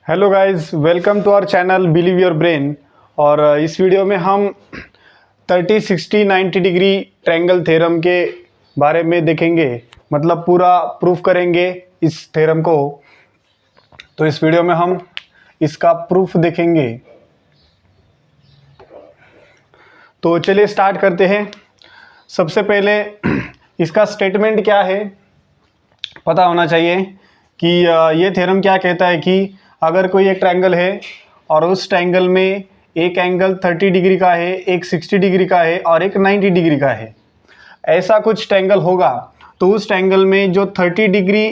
Hello guys, welcome to our channel believe your brain. और इस video में हम 30, 60, 90 डिग्री ट्रायंगल थ्योरम के बारे में देखेंगे, मतलब पूरा प्रूफ करेंगे इस थ्योरम को। तो इस वीडियो में हम इसका प्रूफ देखेंगे। तो चलिए स्टार्ट करते हैं। सबसे पहले इसका स्टेटमेंट क्या है पता होना चाहिए कि ये थ्योरम क्या कहता है कि अगर कोई एक ट्रायंगल है और उस ट्रायंगल में एक एंगल 30 डिग्री का है, एक 60 डिग्री का है और एक 90 डिग्री का है, ऐसा कुछ ट्रायंगल होगा तो उस ट्रायंगल में जो 30 डिग्री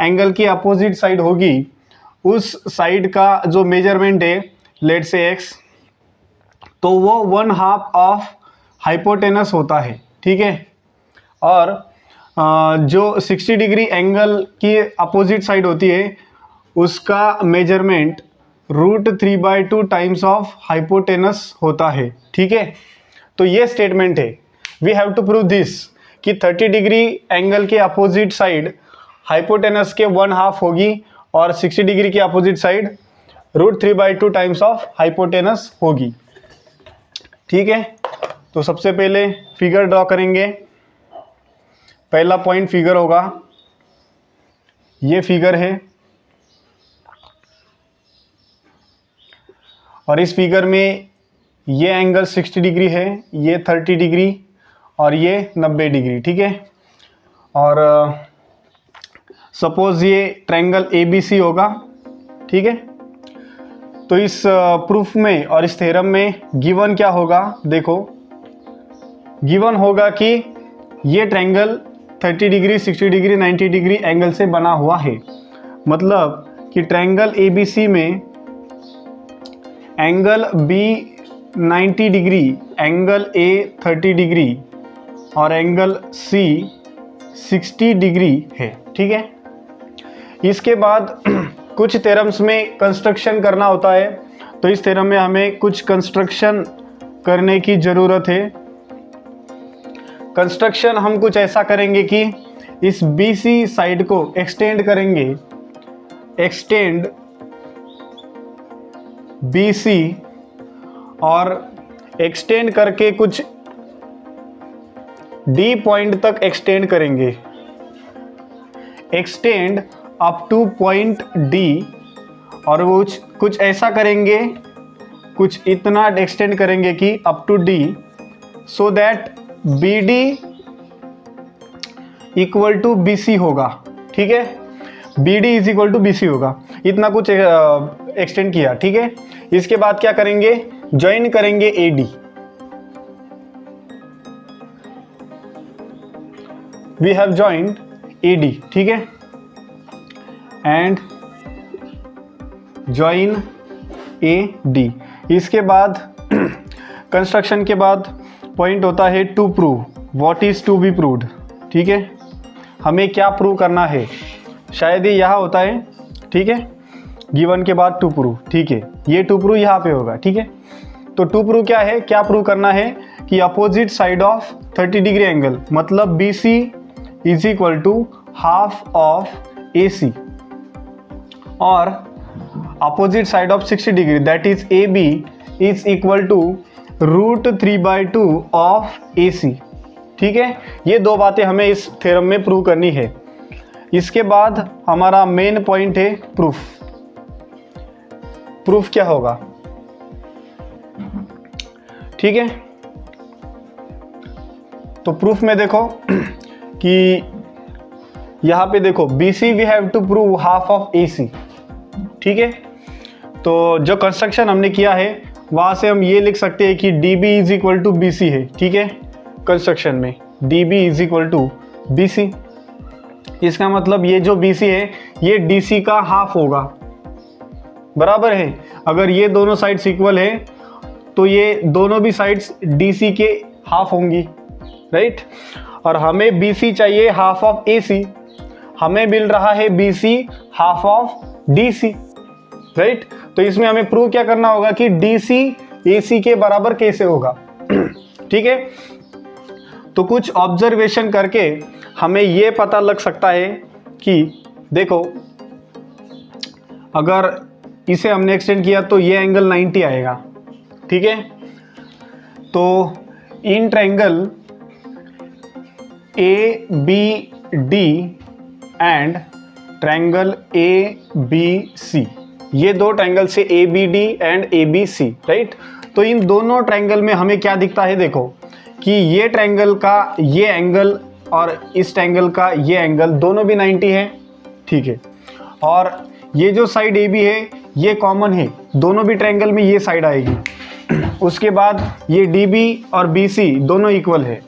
एंगल की अपोजिट साइड होगी उस साइड का जो मेजरमेंट है लेट से एक्स, तो वो 1/2 ऑफ हाइपोटेनस होता है, ठीक है। और जो 60 डिग्री एंगल की अपोजिट साइड होती है उसका मेजरमेंट √3/2 टाइम्स ऑफ हाइपोटेनस होता है, ठीक है। तो ये स्टेटमेंट है, we have to prove this कि 30 डिग्री एंगल के अपोजिट साइड हाइपोटेनस के 1/2 होगी और 60 डिग्री की opposite side √3/2 times of hypotenuse होगी, ठीक है। तो सबसे पहले फिगर ड्रॉ करेंगे। पहला पॉइंट फिगर होगा, ये फिगर है और इस फिगर में ये एंगल 60 डिग्री है, ये 30 डिग्री और ये 90 डिग्री, ठीक है। और सपोज ये ट्रायंगल ABC होगा, ठीक है। तो इस प्रूफ में और इस थ्योरम में गिवन क्या होगा, देखो गिवन होगा कि ये triangle 30 degree, 60 degree, 90 degree angle से बना हुआ है। मतलब कि ट्रायंगल ABC में angle B 90 degree, angle A 30 degree और एंगल C 60 डिग्री है, ठीक है। इसके बाद कुछ थ्योरम्स में कंस्ट्रक्शन करना होता है, तो इस थ्योरम में हमें कुछ कंस्ट्रक्शन करने की ज़रूरत है। कंस्ट्रक्शन हम कुछ ऐसा करेंगे कि इस BC साइड को एक्सटेंड करेंगे, एक्सटेंड BC और एक्सटेंड करके कुछ D पॉइंट तक एक्सटेंड करेंगे, extend up two point D। और वो कुछ ऐसा करेंगे, कुछ इतना एक्सटेंड करेंगे कि up to D, so that BD equal to BC होगा, ठीक है। BD is equal to BC होगा, इतना कुछ एक्सटेंड किया, ठीक है। इसके बाद क्या करेंगे, ज्वाइन करेंगे AD। We have joined AD, ठीक है, एंड ज्वाइन AD। इसके बाद कंस्ट्रक्शन के बाद पॉइंट होता है to prove what is to be proved, ठीक है। हमें क्या प्रूव करना है, शायद ये यहाँ होता है, ठीक है। गिवन के बाद टू प्रूव, ठीक है, ये टू प्रूव यहाँ पे होगा, ठीक है। तो टू प्रूव क्या है, क्या प्रूव करना है कि opposite side of 30 degree angle, मतलब BC is equal to half of AC और opposite side of 60 degree that is AB is equal to √3/2 of AC, ठीक है। ये दो बातें हमें इस थ्योरम में प्रूव करनी है। इसके बाद हमारा मेन पॉइंट है प्रूफ। प्रूफ क्या होगा, ठीक है। तो प्रूफ में देखो कि यहां पे देखो BC we have to prove half of AC, ठीक है। तो जो कंस्ट्रक्शन हमने किया है वहां से हम ये लिख सकते हैं कि DB is equal to BC है, ठीक है। कंस्ट्रक्शन में DB is equal to BC, इसका मतलब ये जो BC है ये DC का हाफ होगा, बराबर है। अगर ये दोनों साइड्स इक्वल है तो ये दोनों भी साइड्स DC के हाफ होंगी, राइट। और हमें BC चाहिए हाफ ऑफ AC, हमें मिल रहा है BC half of DC, right. तो इसमें हमें प्रूव क्या करना होगा कि DC AC के बराबर कैसे होगा, ठीक है। तो कुछ ऑब्जर्वेशन करके हमें ये पता लग सकता है कि देखो अगर इसे हमने एक्सटेंड किया तो ये एंगल 90 आएगा, ठीक है। तो in triangle ABD and triangle ABC, ये दो ट्रायंगल से ABD एंड ABC, राइट। तो इन दोनों ट्रायंगल में हमें क्या दिखता है, देखो कि ये ट्रायंगल का ये एंगल और इस ट्रायंगल का ये एंगल दोनों भी 90 है, ठीक है। और ये जो साइड AB है ये कॉमन है, दोनों भी ट्रायंगल में ये साइड आएगी। उसके बाद ये DB और BC दोनों इक्वल है,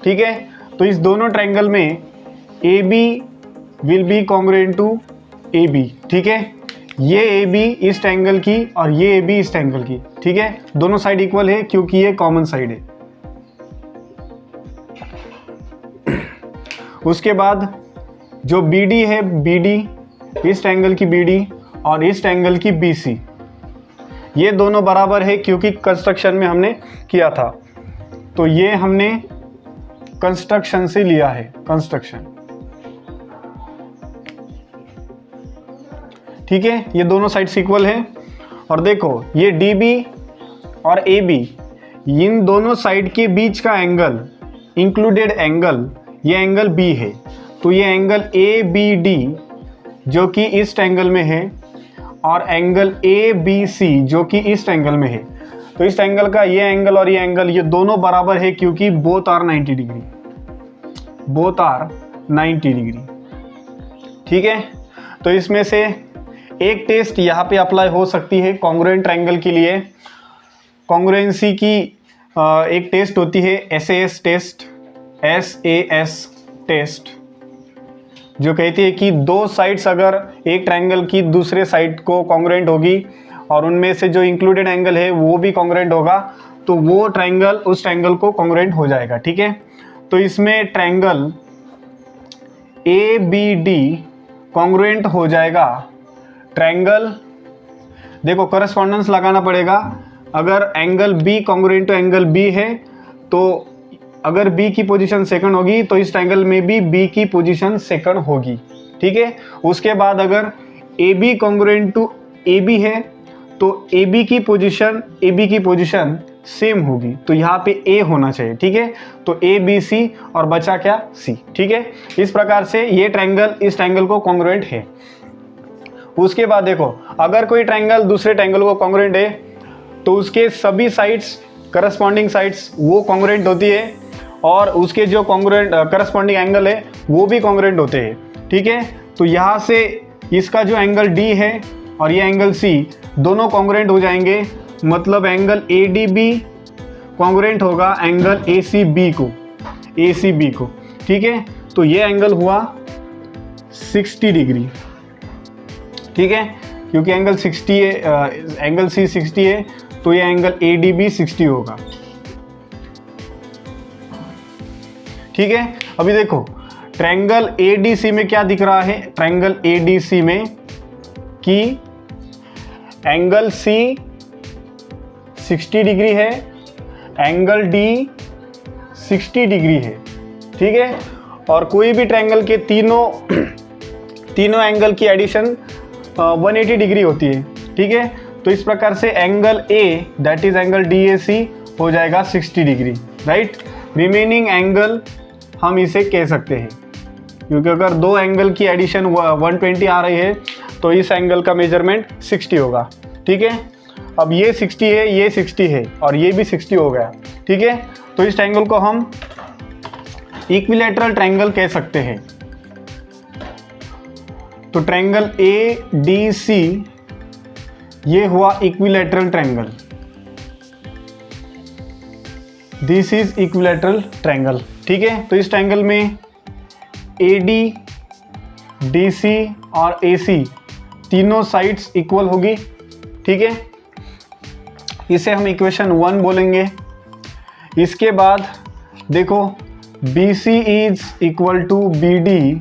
ठीक है। तो इस दोनों ट्रायंगल में AB will be congruent to AB, ठीक है। ये AB इस ट्रायंगल की और ये AB इस ट्रायंगल की, ठीक है। दोनों साइड इक्वल है क्योंकि ये कॉमन साइड है। उसके बाद जो BD है, BD इस ट्रायंगल की BD और इस ट्रायंगल की BC, ये दोनों बराबर है क्योंकि कंस्ट्रक्शन में हमने किया था। तो ये हमने कंस्ट्रक्शन से लिया है, कंस्ट्रक्शन, ठीक है। ये दोनों साइड्स इक्वल है। और देखो ये DB और AB, इन दोनों साइड के बीच का एंगल, इंक्लूडेड एंगल, ये एंगल B है। तो ये एंगल ABD जो कि इस ट्रायंगल में है और एंगल ABC जो कि इस ट्रायंगल में है। तो इस ट्रायंगल का ये एंगल और ये एंगल ये दोनों बराबर है क्योंकि both are 90 degree, both are 90 degree, ठीक है। तो इसमें से एक टेस्ट यहाँ पे अप्लाई हो सकती है कॉन्ग्रुएंट ट्रायंगल के लिए। कॉन्ग्रुएंसी की एक टेस्ट होती है SAS टेस्ट, SAS टेस्ट, जो कहती है कि दो साइड्स अगर एक ट्रायंगल की दूसरे साइड को कॉन्ग्रुएंट होगी और उनमें से जो इंक्लूडेड एंगल है वो भी कॉन्ग्रुएंट होगा तो वो ट्रायंगल उस ट्रायंगल को कॉन्ग्रुएंट हो जाएगा, ठीक है। तो इसमें ट्रायंगल ABD कॉन्ग्रुएंट हो जाएगा ट्रायंगल, देखो करस्पॉन्डेंस लगाना पड़ेगा। अगर angle B congruent to angle B है तो अगर B की पोजीशन सेकंड होगी तो इस ट्रायंगल में भी B की पोजीशन सेकंड होगी, ठीक है। उसके बाद अगर AB कॉन्ग्रुएंट टू AB है तो AB की पोजीशन सेम होगी, तो यहाँ पे A होना चाहिए, ठीक है। तो ABC और बचा क्या, C, ठीक है। इस प्रकार से ये ट्रायंगल इस ट्रायंगल को कॉन्ग्रुएंट है। उसके बाद देखो अगर कोई ट्रायंगल दूसरे ट्रायंगल को कॉन्ग्रुएंट है तो उसके सभी साइड्स, करस्पॉन्डिंग साइड्स वो कॉन्ग्रुएंट होती है और उसके जो कॉन्ग्रुएंट करस्पॉन्डिंग एंगल है वो भी कॉन्ग्रुएंट होते हैं, ठीक है। तो यहाँ से इसका जो एंगल D है और ये एंगल C दोनों कॉन्ग्रुएंट हो जाएंगे, मतलब एंगल ADB कॉन्ग्रुएंट होगा एंगल ACB को, ठीक है। तो ये एंगल हुआ 60 डिग्री, ठीक है, क्योंकि एंगल 60 है, एंगल C 60 है तो ये एंगल ADB 60 होगा, ठीक है। अभी देखो ट्रायंगल ADC में क्या दिख रहा है, ट्रायंगल ADC में कि एंगल C 60 डिग्री है, एंगल D 60 डिग्री है, ठीक है। और कोई भी ट्रायंगल के तीनों एंगल की एडिशन 180 डिग्री होती है, ठीक है। तो इस प्रकार से angle A that is angle DAC हो जाएगा 60 डिग्री, राइट। रिमेनिंग एंगल हम इसे कह सकते हैं क्योंकि अगर दो एंगल की एडिशन 120 आ रही है तो इस एंगल का मेजरमेंट 60 होगा, ठीक है। अब ये 60 है, ये 60 है और ये भी 60 हो गया, ठीक है। तो इस ट्रायंगल को हम इक्विलैटरल ट्रायंगल कह सकते हैं। तो ट्रायंगल ADC ये हुआ equilateral triangle, this is equilateral triangle, ठीक है। तो इस ट्रायंगल में AD, DC और AC तीनों साइड्स इक्वल होगी, ठीक है। इसे हम इक्वेशन 1 बोलेंगे। इसके बाद देखो BC is equal to BD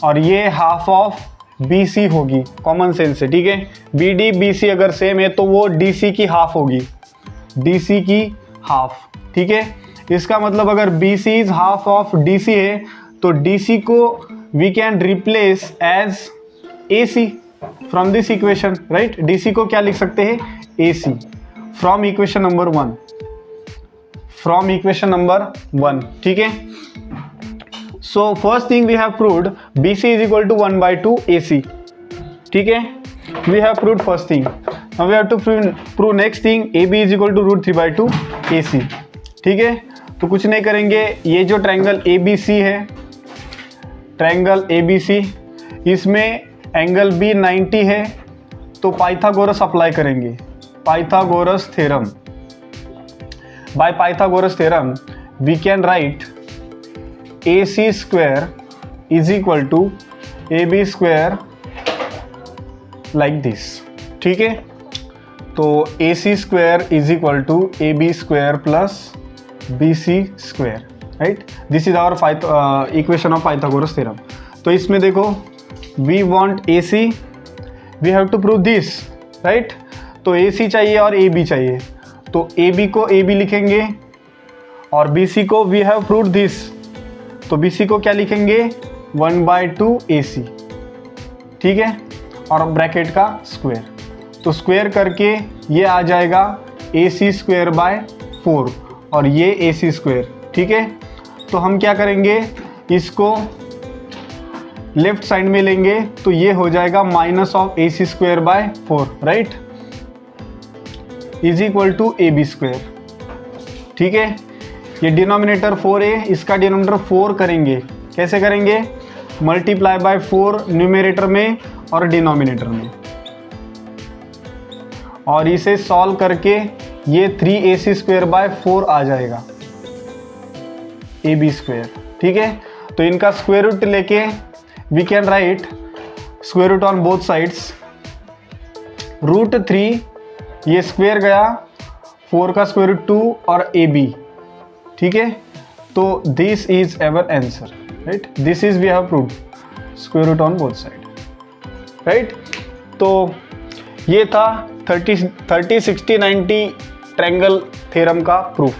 और ये हाफ ऑफ BC होगी, कॉमन सेंस से, ठीक है। BD BC अगर सेम है तो वो DC की हाफ होगी, DC की हाफ, ठीक है। इसका मतलब अगर BC is half of DC है तो DC को we can replace as AC, from this equation, right, DC को क्या लिख सकते हैं, AC, from equation number 1, from equation number 1, ठीक है। So first thing we have proved BC is equal to 1/2 AC, ठीक है, we have proved first thing. Now we have to prove next thing, AB is equal to √3/2 AC, ठीक है। तो कुछ नहीं करेंगे, ये जो ट्रायंगल ABC है, ट्रायंगल ABC, इसमें एंगल B 90 है, तो पाइथागोरस अप्लाई करेंगे, Pythagoras theorem. By Pythagoras theorem we can write AC square is equal to AB square like this, ठीक है। तो AC square is equal to AB square plus BC square, right, this is our equation of Pythagoras theorem. तो इसमें देखो, we want AC, we have to prove this, right. तो AC चाहिए और AB चाहिए, तो AB को AB लिखेंगे और BC को वी हैव प्रूव्ड दिस, तो BC को क्या लिखेंगे, 1/2 AC, ठीक है, और ब्रैकेट का स्क्वायर, तो स्क्वायर करके ये आ जाएगा AC स्क्वायर बाय 4 और ये AC स्क्वायर, ठीक है। तो हम क्या करेंगे, इसको लेफ्ट साइड में लेंगे, तो ये हो जाएगा minus of AC square by 4, right, is equal to AB square, ठीक है। ये डिनोमिनेटर 4 है, इसका डिनोमिनेटर 4 करेंगे, कैसे करेंगे, मल्टीप्लाई बाय 4 न्यूमरेटर में और डिनोमिनेटर में, और इसे सॉल्व करके ये 3AC स्क्वायर बाय 4 आ जाएगा, AB स्क्वायर, ठीक है। तो इनका स्क्वायर रूट लेके we can write square root on both sides, √3, ये स्क्वायर गया, 4 का स्क्वायर रूट 2 और AB, ठीक है। तो this is our answer, right, this is we have proved square root on both side, right. तो ये था 30, 60, 90 ट्रायंगल थ्योरम का प्रूफ।